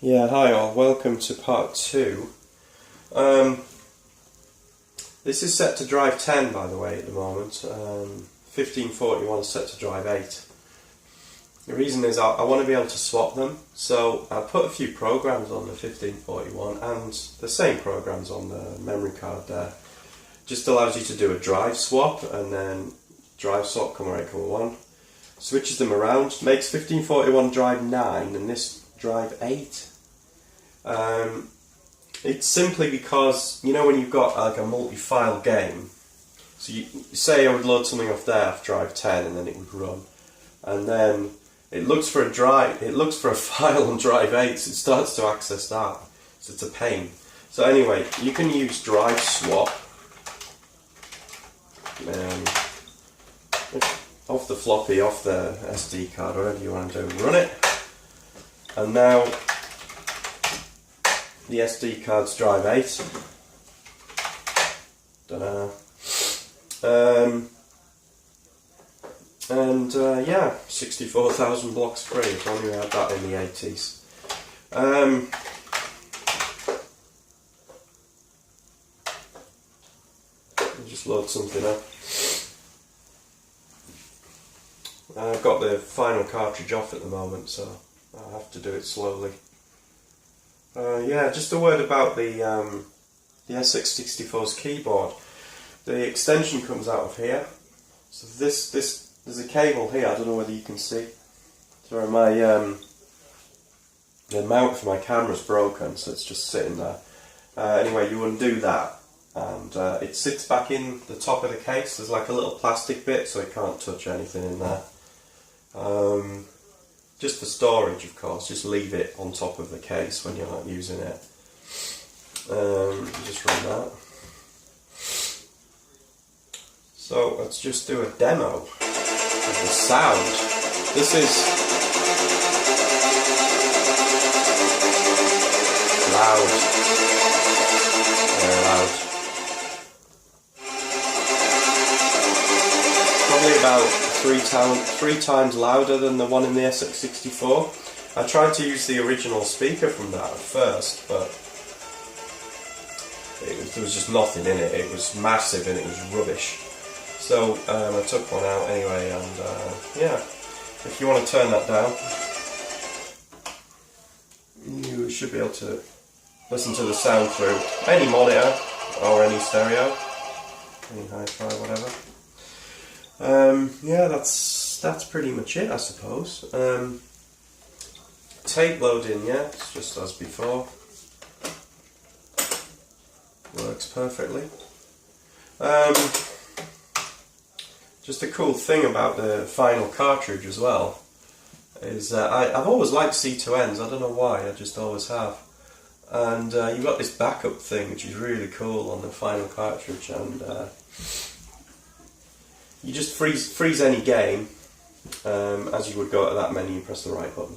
Yeah, hi all, welcome to part 2. This is set to drive 10 by the way at the moment. 1541 is set to drive 8. The reason is I want to be able to swap them, so I put a few programs on the 1541 and the same programs on the memory card there. Just allows you to do a drive swap and then drive swap, comma 8, comma 1. Switches them around, makes 1541 drive 9 and this drive 8. It's simply because, you know, when you've got like a multi-file game, so you say I would load something off there off drive 10 and then it would run, and then it looks for a file on drive 8, so it starts to access that, so it's a pain. So anyway, you can use drive swap off the floppy, off the SD card, whatever you want to do, run it, and now the SD card's drive 8. Yeah, 64,000 blocks free, if only we had that in the 80s. Just load something up. I've got the final cartridge off at the moment, so I'll have to do it slowly. Yeah, just a word about the sx64's keyboard. The extension comes out of here. So there's a cable here. I don't know whether you can see. Sorry, the mount for my camera's broken, so it's just sitting there. Anyway, you undo that, and it sits back in the top of the case. There's like a little plastic bit, so it can't touch anything in there. Just for storage, of course, just leave it on top of the case when you're not using it. Just run that. So let's just do a demo of the sound. This is loud, very loud. Probably about three times louder than the one in the sx64. I tried to use the original speaker from that at first, but there was just nothing in it. It was massive and it was rubbish. So I took one out anyway, and yeah, if you want to turn that down, you should be able to listen to the sound through any monitor or any stereo, any hi-fi, whatever. Yeah, that's pretty much it, I suppose. Tape loading, yeah, it's just as before. Works perfectly. Just a cool thing about the final cartridge as well is I've always liked C2Ns. I don't know why, I just always have. And you've got this backup thing which is really cool on the final cartridge, and you just freeze any game as you would go to that menu, press the right button,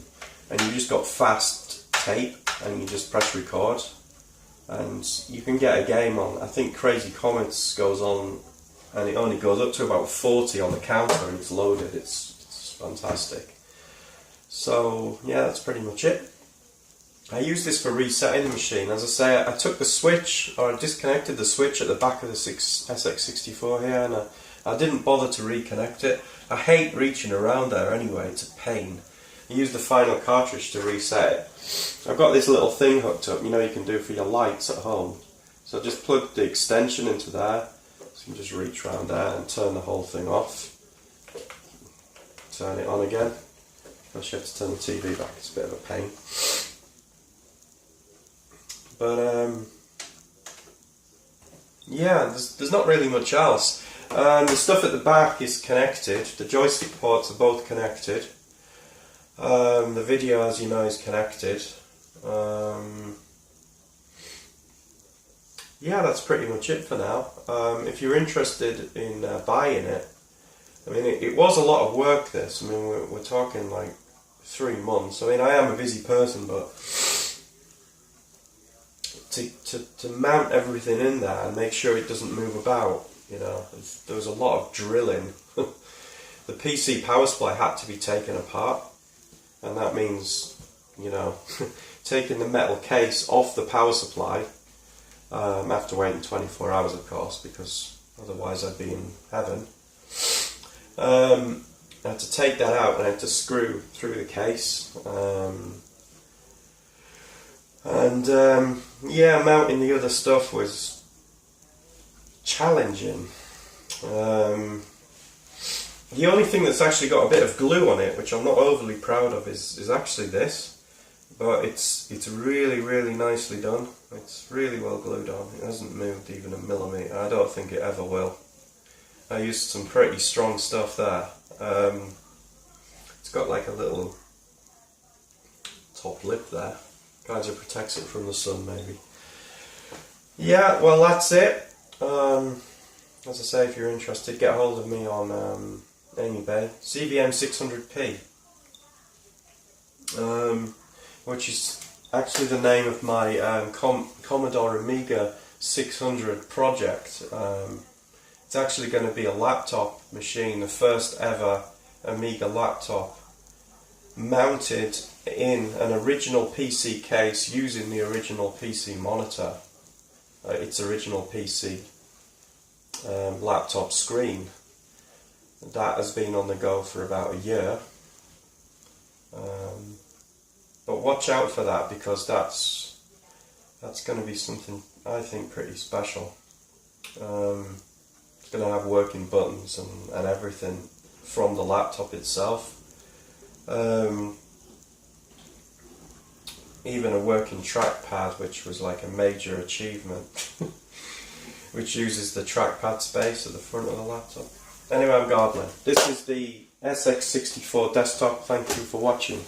and you just got fast tape, and you just press record, and you can get a game on. I think Crazy Comets goes on, and it only goes up to about 40 on the counter, and it's loaded. It's fantastic. So yeah, that's pretty much it. I use this for resetting the machine. As I say, I took the switch, or I disconnected the switch at the back of the sx64 here, and I didn't bother to reconnect it. I hate reaching around there anyway, it's a pain. I use the final cartridge to reset it. I've got this little thing hooked up, you know, you can do for your lights at home. So I just plug the extension into there, so you can just reach around there and turn the whole thing off. Turn it on again. First you have to turn the TV back, it's a bit of a pain. But yeah, there's not really much else. The stuff at the back is connected. The joystick ports are both connected. The video, as you know, is connected. Yeah, that's pretty much it for now. If you're interested in buying it, I mean, it was a lot of work, this. I mean, we're talking like 3 months. I mean, I am a busy person, but to mount everything in there and make sure it doesn't move about, you know, there was a lot of drilling. The PC power supply had to be taken apart, and that means, you know, taking the metal case off the power supply, after waiting 24 hours of course, because otherwise I'd be in heaven. I had to take that out and I had to screw through the case. Yeah, mounting the other stuff was challenging. The only thing that's actually got a bit of glue on it, which I'm not overly proud of, is actually this. But it's really, really nicely done. It's really well glued on. It hasn't moved even a millimetre. I don't think it ever will. I used some pretty strong stuff there. It's got like a little top lip there. Kind of protects it from the sun, maybe. Yeah, well, that's it. As I say, if you're interested, get hold of me on amibay. CVM600p. Which is actually the name of my Commodore Amiga 600 project. It's actually going to be a laptop machine, the first ever Amiga laptop mounted in an original PC case using the original PC monitor, its original PC laptop screen. That has been on the go for about a year. But watch out for that, because that's going to be something I think pretty special. It's going to have working buttons and everything from the laptop itself. Even a working trackpad, which was like a major achievement, which uses the trackpad space at the front of the laptop. Anyway, I'm Gardner. This is the sx64 desktop. Thank you for watching.